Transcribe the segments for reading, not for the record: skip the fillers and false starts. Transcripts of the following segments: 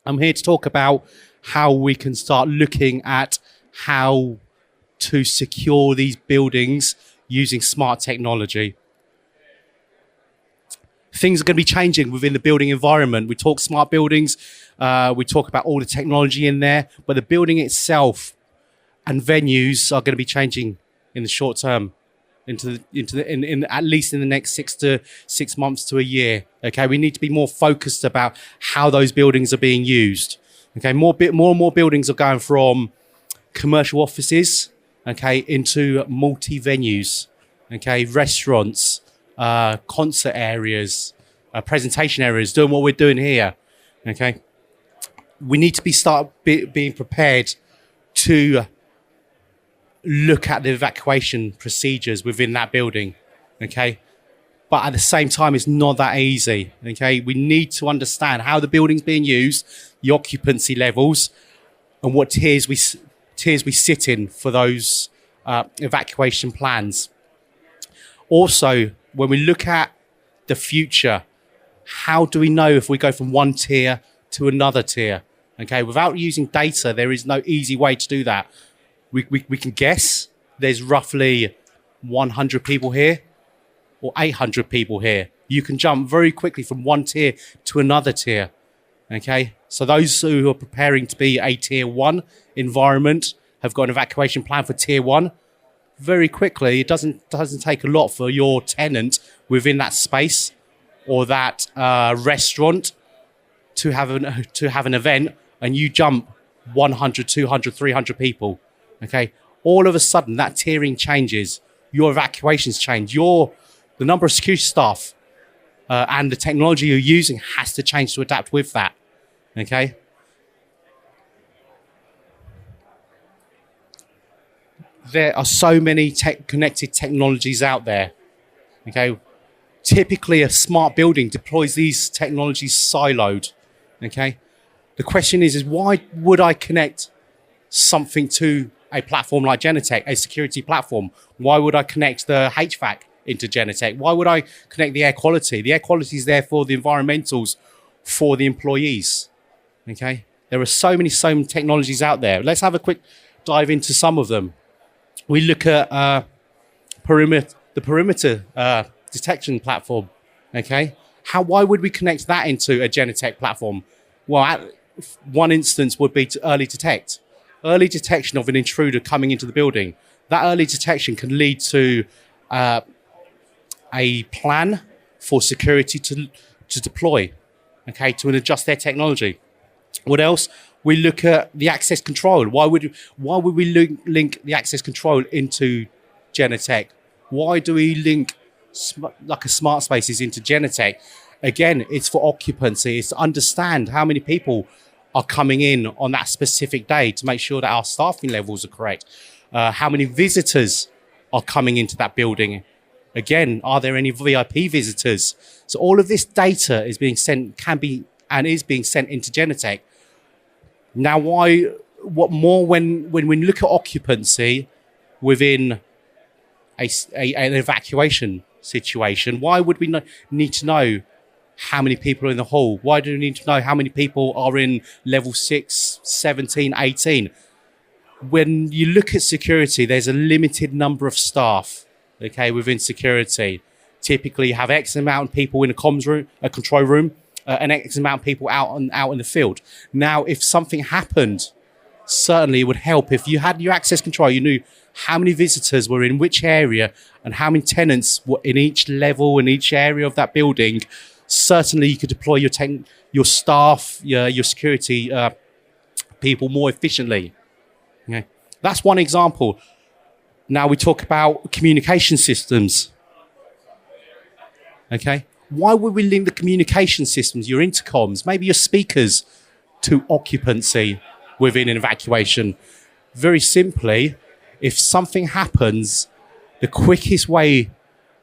I'm here to talk about how we can start looking at how to secure these buildings using smart technology. Things are going to be changing within the building environment. We talk smart buildings, we talk about all the technology in there, but the building itself and venues are going to be changing in the short term, in at least in the next 6 months to a year. Okay, we need to be more focused about how those buildings are being used. Okay, more and more buildings are going from commercial offices, okay, into multi venues, okay, restaurants, concert areas, presentation areas, doing what we're doing here. Okay, we need to being prepared to look at the evacuation procedures within that building. Okay, but at the same time, it's not that easy. Okay, we need to understand how the building's being used, the occupancy levels, and what tiers we sit in for those evacuation plans. Also, when we look at the future, how do we know if we go from one tier to another tier? Okay, without using data, there is no easy way to do that. We can guess there's roughly 100 people here or 800 people here. You can jump very quickly from one tier to another tier. Okay, so those who are preparing to be a tier 1 environment have got an evacuation plan for tier 1. Very quickly, it doesn't take a lot for your tenant within that space or that restaurant to have an event, and you jump 100, 200, 300 people. Okay, all of a sudden that tiering changes, your evacuations change, the number of security staff and the technology you're using has to change to adapt with that. Okay. There are so many connected technologies out there. Okay, typically a smart building deploys these technologies siloed. Okay, the question is why would I connect something to a platform like Genetec, a security platform? Why would I connect the HVAC into Genetec? Why would I connect the air quality? The air quality is there for the environmentals, for the employees. Okay, there are so many technologies out there. Let's have a quick dive into some of them. We look at the perimeter detection platform. Okay, why would we connect that into a Genetec platform? Well, one instance would be to early detection of an intruder coming into the building. That early detection can lead to a plan for security to deploy, okay, to adjust their technology. What else? We look at the access control. Why would we link the access control into Genetec? Why do we link like a smart spaces into Genetec? Again, it's for occupancy. It's to understand how many people are coming in on that specific day to make sure that our staffing levels are correct. How many visitors are coming into that building? Again, are there any VIP visitors? So all of this data is being sent, is being sent into Genetec. Now, what more when we look at occupancy within an evacuation situation, why would we need to know how many people are in the hall? Why do we need to know how many people are in level 6, 17, 18? When you look at security, there's a limited number of staff, okay, within security. Typically, you have X amount of people in a comms room, a control room, and X amount of people out in the field. Now, if something happened, certainly it would help if you had your access control. You knew how many visitors were in which area and how many tenants were in each level, in each area of that building. Certainly, you could deploy your staff, your security people more efficiently. Okay. That's one example. Now we talk about communication systems. Okay. Why would we link the communication systems, your intercoms, maybe your speakers, to occupancy within an evacuation? Very simply, if something happens, the quickest way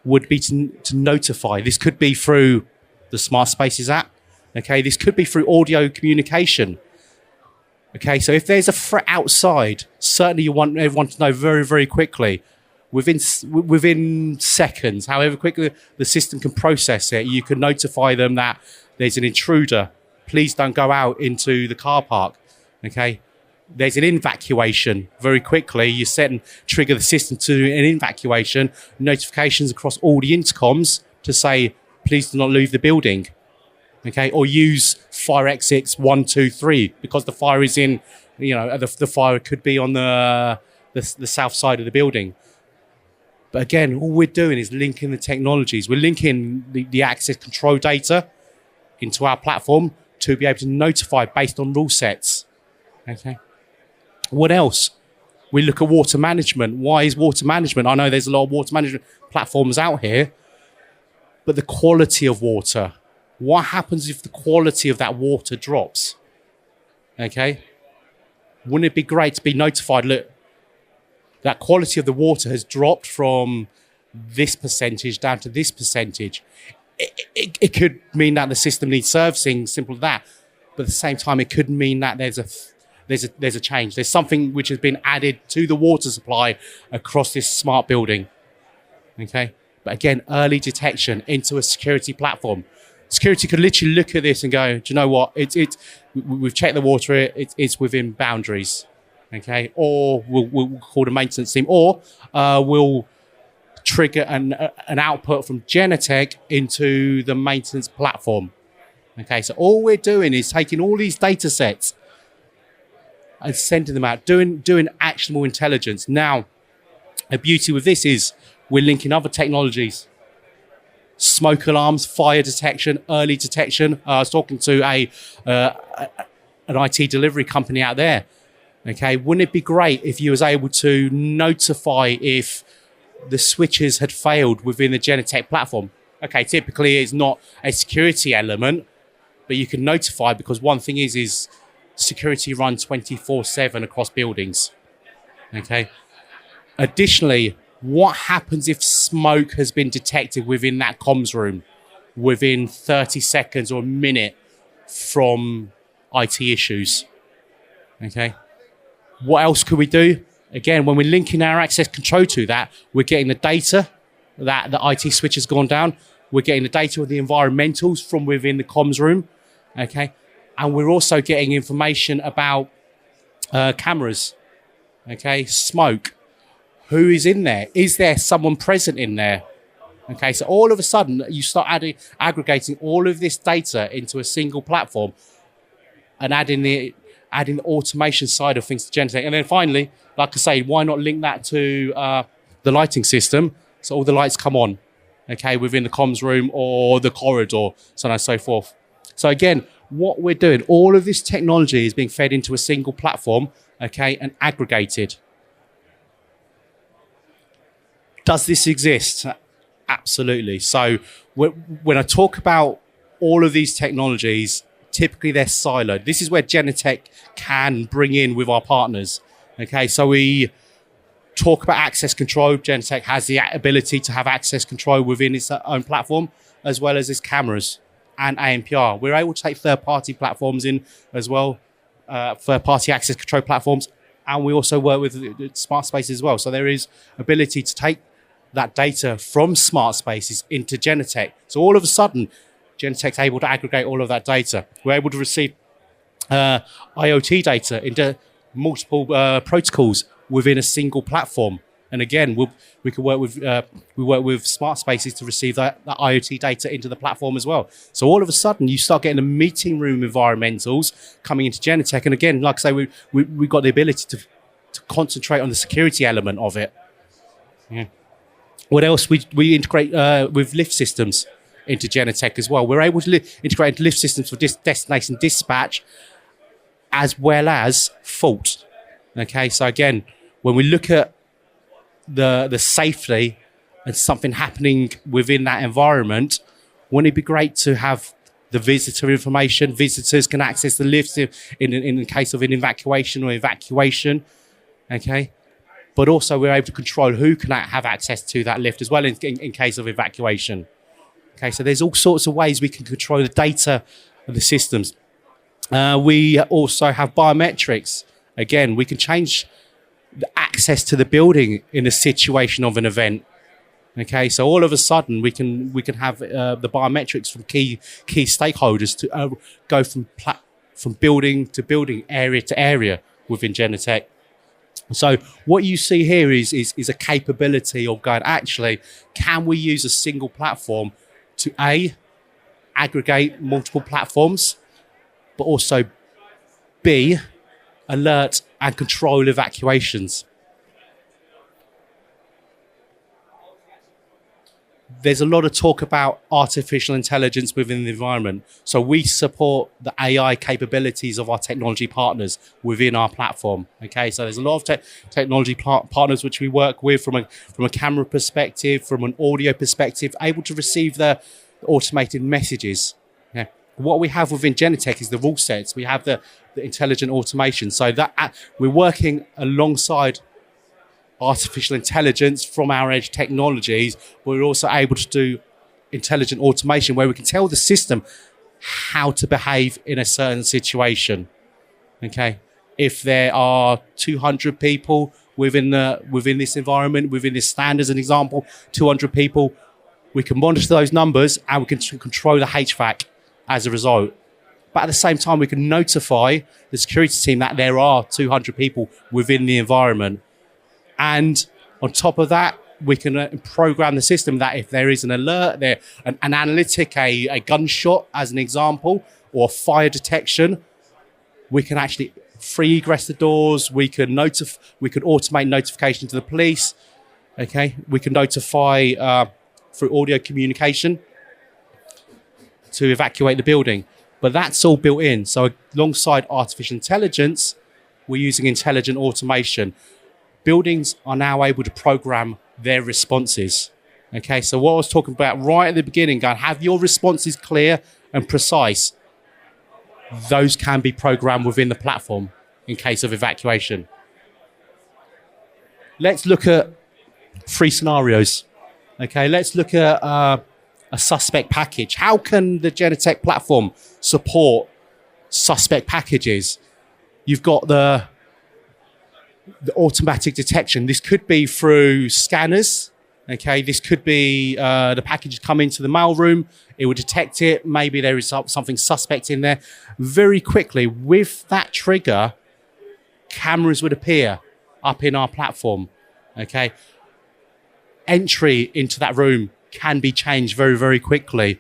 would be to notify. This could be through the Smart Spaces app. Okay, this could be through audio communication. Okay, so if there's a threat outside, certainly you want everyone to know very, very quickly, within seconds, however quickly the system can process it, you can notify them that there's an intruder please don't go out into the car park. Okay. There's an evacuation very quickly. You set and trigger the system to an evacuation, notifications across all the intercoms to say, please do not leave the building. Okay. Or use fire exits 1, 2, 3 because the fire is in, the fire could be on the south side of the building. But again, all we're doing is linking the technologies. We're linking the access control data into our platform to be able to notify based on rule sets. Okay. What else? We look at water management. Why is water management? I know there's a lot of water management platforms out here, but the quality of water. What happens if the quality of that water drops? Okay. Wouldn't it be great to be notified, look, that quality of the water has dropped from this percentage down to this percentage. It could mean that the system needs servicing, simple as that. But at the same time, it could mean that there's a change. There's something which has been added to the water supply across this smart building. Okay. But again, early detection into a security platform. Security could literally look at this and go, do you know what? We've checked the water. It's within boundaries. Okay. Or we'll call the maintenance team, or we'll trigger an output from Genetec into the maintenance platform. Okay. So all we're doing is taking all these data sets and sending them out, doing actionable intelligence. Now, the beauty with this is we're linking other technologies. Smoke alarms, fire detection, early detection. I was talking to an IT delivery company out there. Okay, wouldn't it be great if you was able to notify if the switches had failed within the Genetec platform? Okay, typically it's not a security element, but you can notify because one thing is security run 24/7 across buildings. Okay. Additionally, what happens if smoke has been detected within that comms room within 30 seconds or a minute from IT issues? Okay. What else could we do? Again, when we're linking our access control to that, we're getting the data that the IT switch has gone down. We're getting the data of the environmentals from within the comms room. Okay. And we're also getting information about cameras. Okay. Smoke. Who is in there? Is there someone present in there? Okay. So all of a sudden you start aggregating all of this data into a single platform and adding the automation side of things to Genetec. And then finally, like I say, why not link that to the lighting system so all the lights come on, okay, within the comms room or the corridor, so on and so forth. So again, what we're doing, all of this technology is being fed into a single platform, okay, and aggregated. Does this exist? Absolutely. So when I talk about all of these technologies, typically they're siloed. This is where Genetec can bring in with our partners. Okay, so we talk about access control. Genetec has the ability to have access control within its own platform, as well as its cameras and ANPR. We're able to take third-party platforms in as well, third-party access control platforms, and we also work with smart spaces as well. So there is ability to take that data from smart spaces into Genetec. So all of a sudden, Genetec's able to aggregate all of that data. We're able to receive IoT data into multiple protocols within a single platform. And again, we can work with smart spaces to receive that IoT data into the platform as well. So all of a sudden, you start getting the meeting room environmentals coming into Genetec. And again, like I say, we've got the ability to concentrate on the security element of it. Yeah. What else? We integrate with lift systems into Genetec as well. We're able to integrate into lift systems for destination dispatch as well as fault. Okay, so again, when we look at the safety and something happening within that environment, wouldn't it be great to have the visitor information? Visitors can access the lifts in the case of an evacuation or evacuation. Okay. But also we're able to control who can have access to that lift as well in case of evacuation. Okay, so there's all sorts of ways we can control the data of the systems. We also have biometrics. Again, we can change the access to the building in the situation of an event. Okay, so all of a sudden we can have the biometrics from key stakeholders to go from building to building, area to area within Genetec. So what you see here is a capability of going, actually, can we use a single platform to aggregate multiple platforms, but also B, alert and control evacuations. There's a lot of talk about artificial intelligence within the environment. So we support the AI capabilities of our technology partners within our platform. Okay, so there's a lot of technology partners which we work with from a camera perspective, from an audio perspective, able to receive the automated messages. Yeah. What we have within Genetec is the rule sets. We have the intelligent automation. So that we're working alongside artificial intelligence from our edge technologies, but we're also able to do intelligent automation where we can tell the system how to behave in a certain situation. Okay, if there are 200 people within this environment, within this stand as an example, 200 people, we can monitor those numbers and we can control the HVAC as a result. But at the same time, we can notify the security team that there are 200 people within the environment. And on top of that, we can program the system that if there is an alert, an analytic, a gunshot as an example, or fire detection, we can actually free egress the doors. We can automate notification to the police. Okay, we can notify through audio communication to evacuate the building. But that's all built in. So alongside artificial intelligence, we're using intelligent automation. Buildings are now able to program their responses. Okay, so what I was talking about right at the beginning, going, have your responses clear and precise. Those can be programmed within the platform in case of evacuation. Let's look at 3 scenarios. Okay, let's look at a suspect package. How can the Genetec platform support suspect packages? You've got the automatic detection. This could be through scanners. Okay, this could be the package come into the mailroom. It will detect it. Maybe there is something suspect in there. Very quickly, with that trigger, cameras would appear up in our platform. Okay, entry into that room can be changed very, very quickly.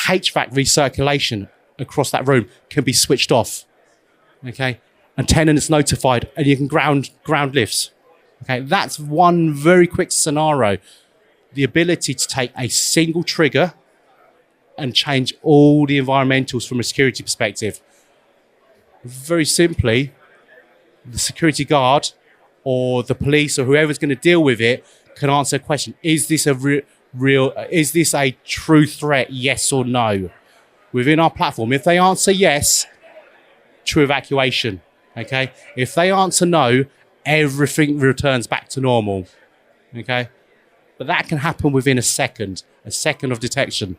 HVAC recirculation across that room can be switched off. Okay, and tenants notified, and you can ground lifts. Okay, that's one very quick scenario. The ability to take a single trigger and change all the environmentals from a security perspective. Very simply, the security guard or the police or whoever's going to deal with it can answer a question. Is this is this a true threat, yes or no? Within our platform, if they answer yes, true evacuation. Okay. If they answer no, everything returns back to normal. Okay. But that can happen within a second of detection.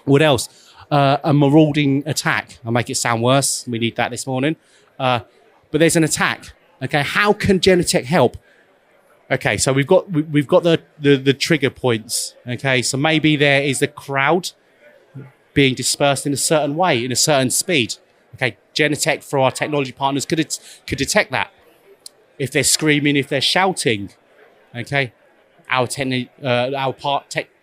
What else? A marauding attack. I'll make it sound worse. We need that this morning. But there's an attack. Okay. How can Genetec help? Okay. So we've got the trigger points. Okay. So maybe there is a crowd being dispersed in a certain way, in a certain speed. Okay, Genetec for our technology partners could detect that. If they're screaming, if they're shouting, okay, our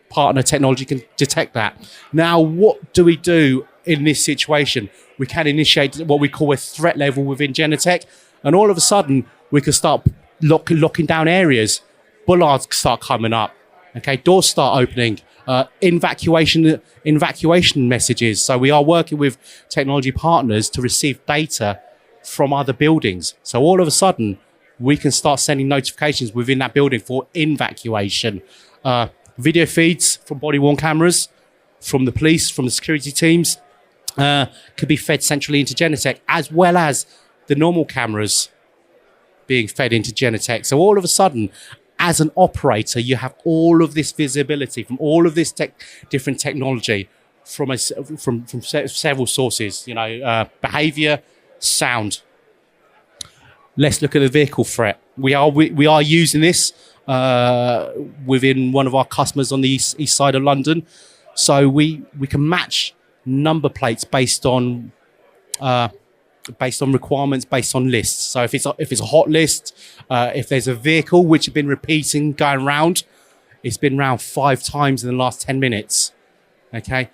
partner technology can detect that. Now, what do we do in this situation? We can initiate what we call a threat level within Genetec, and all of a sudden we can start locking down areas. Bollards start coming up. Okay, doors start opening. Evacuation messages. So we are working with technology partners to receive data from other buildings. So all of a sudden, we can start sending notifications within that building for evacuation. Video feeds from body-worn cameras, from the police, from the security teams, could be fed centrally into Genetec, as well as the normal cameras being fed into Genetec. So all of a sudden, as an operator, you have all of this visibility from all of this different technology from several sources. You know, behaviour, sound. Let's look at the vehicle threat. We are using this within one of our customers on the east side of London. So we can match number plates based on requirements, based on lists. So if it's a hot list, if there's a vehicle which has been repeating, going round, it's been round 5 times in the last 10 minutes. Okay,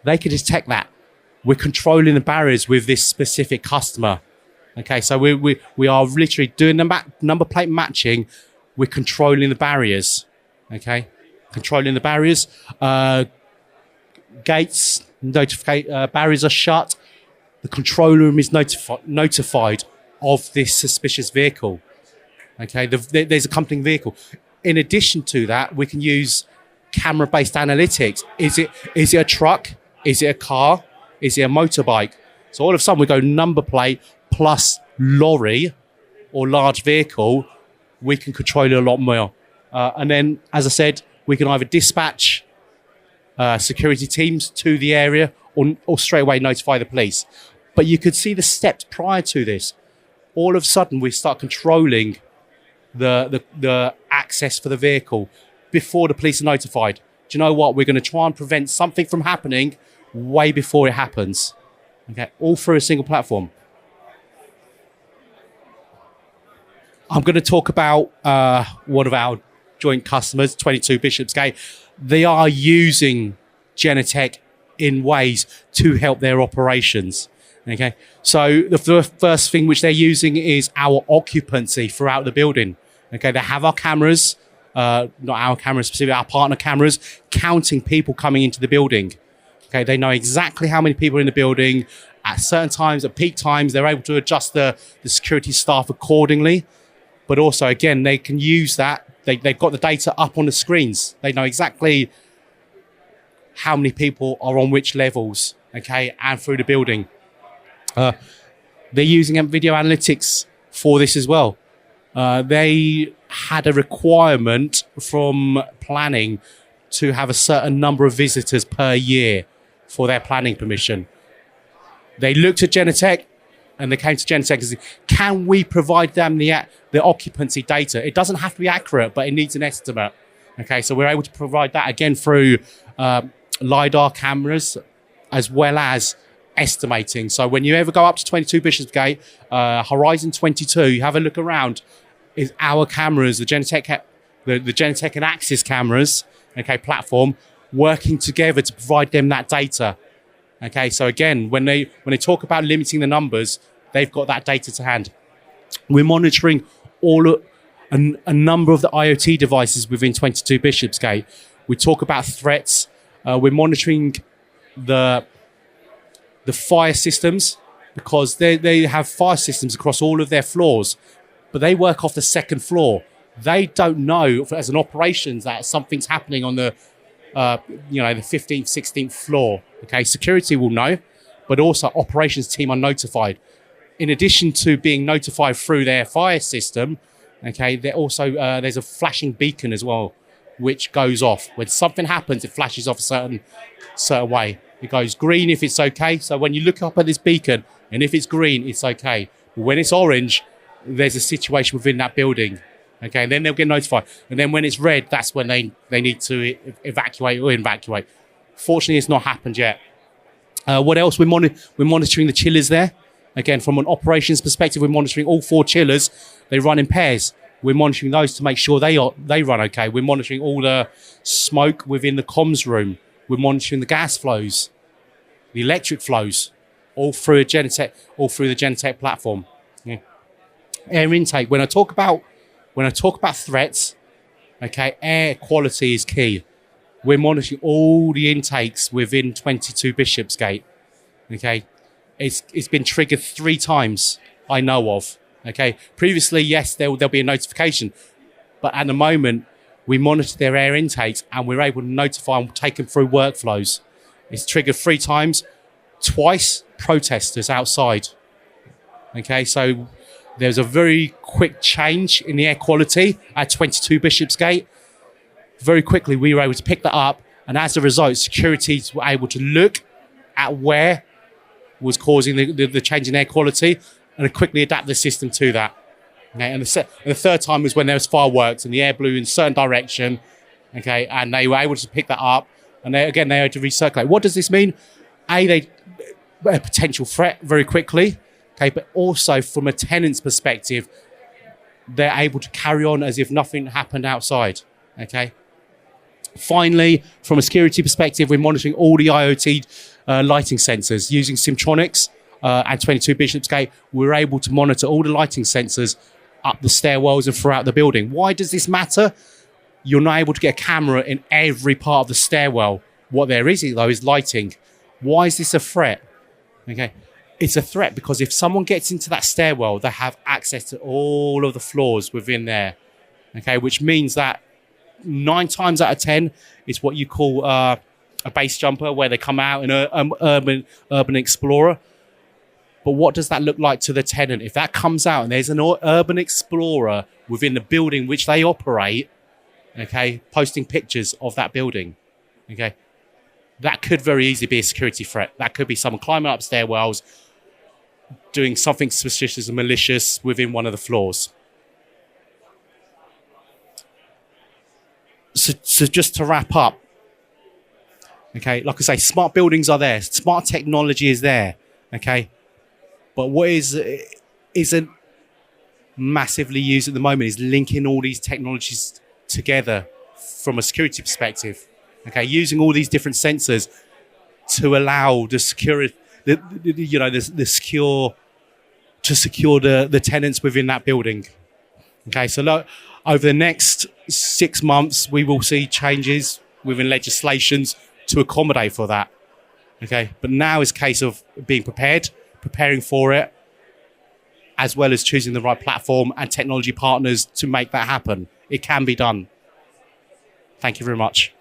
they can detect that. We're controlling the barriers with this specific customer. Okay, so we are literally doing the number plate matching. We're controlling the barriers. Okay, controlling the barriers. Gates, barriers are shut. The control room is notified of this suspicious vehicle. Okay, there's a accompanying vehicle. In addition to that, we can use camera-based analytics. Is it a truck? Is it a car? Is it a motorbike? So all of a sudden we go number plate plus lorry or large vehicle. We can control it a lot more. And then, as I said, we can either dispatch security teams to the area or straight away notify the police. But you could see the steps prior to this. All of a sudden, we start controlling the access for the vehicle before the police are notified. Do you know what? We're going to try and prevent something from happening way before it happens. Okay, all through a single platform. I'm going to talk about one of our joint customers, 22 Bishopsgate. They are using Genetec in ways to help their operations. Okay, so the first thing which they're using is our occupancy throughout the building. Okay, they have our cameras, not our cameras specifically, our partner cameras, counting people coming into the building. Okay, they know exactly how many people are in the building at certain times, at peak times. They're able to adjust the security staff accordingly. But also, again, they can use that. They've got the data up on the screens. They know exactly how many people are on which levels, okay, and through the building. They're using video analytics for this as well. They had a requirement from planning to have a certain number of visitors per year for their planning permission. They looked at Genetec and they came to Genetec and said, can we provide them the occupancy data? It doesn't have to be accurate, but it needs an estimate. Okay, so we're able to provide that again through LiDAR cameras as well as estimating. So when you ever go up to 22 Bishopsgate, Horizon 22, you have a look around, is our cameras, the Genetec and Axis cameras, okay, platform, working together to provide them that data. Okay, so again, when they talk about limiting the numbers, they've got that data to hand. We're monitoring a number of the IoT devices within 22 Bishopsgate. We talk about threats. We're monitoring the fire systems because they have fire systems across all of their floors, but they work off the second floor. They don't know as an operations that something's happening on the the 15th, 16th floor. Okay, security will know, but also operations team are notified. In addition to being notified through their fire system, okay, there's a flashing beacon as well, which goes off. When something happens, it flashes off a certain way. It goes green if it's okay. So when you look up at this beacon, and if it's green, it's okay. But when it's orange, there's a situation within that building. Okay, and then they'll get notified. And then when it's red, that's when they need to evacuate. Fortunately, it's not happened yet. What else? We're monitoring the chillers there. Again, from an operations perspective, we're monitoring all 4 chillers. They run in pairs. We're monitoring those to make sure they run okay. We're monitoring all the smoke within the comms room. We're monitoring the gas flows, the electric flows, all through the Genetec platform. Yeah. Air intake. When I talk about threats, okay, air quality is key. We're monitoring all the intakes within 22 Bishopsgate. Okay, it's been triggered 3 times I know of. Okay, previously, yes, there'll be a notification, but at the moment we monitor their air intakes and we're able to notify and take them through workflows. It's triggered 3 times, twice protesters outside. Okay, so there's a very quick change in the air quality at 22 Bishopsgate. Very quickly, we were able to pick that up, and as a result, securities were able to look at where was causing the change in air quality and quickly adapt the system to that. Okay, and the third time was when there was fireworks and the air blew in a certain direction. Okay, and they were able to pick that up, and they had to recirculate. What does this mean? A potential threat very quickly. Okay, but also from a tenant's perspective, they're able to carry on as if nothing happened outside. Okay. Finally, from a security perspective, we're monitoring all the IoT lighting sensors using Simtronics and 22 Bishopsgate. We're able to monitor all the lighting sensors up the stairwells and throughout the building. Why does this matter? You're not able to get a camera in every part of the stairwell. What there is, though, is lighting. Why is this a threat? Okay, it's a threat because if someone gets into that stairwell, they have access to all of the floors within there. Okay, which means that 9 times out of 10, it's what you call a base jumper, where they come out in an urban explorer. But what does that look like to the tenant? If that comes out and there's an urban explorer within the building which they operate, okay, posting pictures of that building, okay, that could very easily be a security threat. That could be someone climbing up stairwells, doing something suspicious and malicious within one of the floors. So just to wrap up, okay, like I say, smart buildings are there, smart technology is there, okay, but what isn't massively used at the moment is linking all these technologies together from a security perspective, okay, using all these different sensors to allow the secure the tenants within that building. Okay, so look, over the next 6 months, we will see changes within legislations to accommodate for that. Okay, but now is a case of being preparing for it, as well as choosing the right platform and technology partners to make that happen. It can be done. Thank you very much.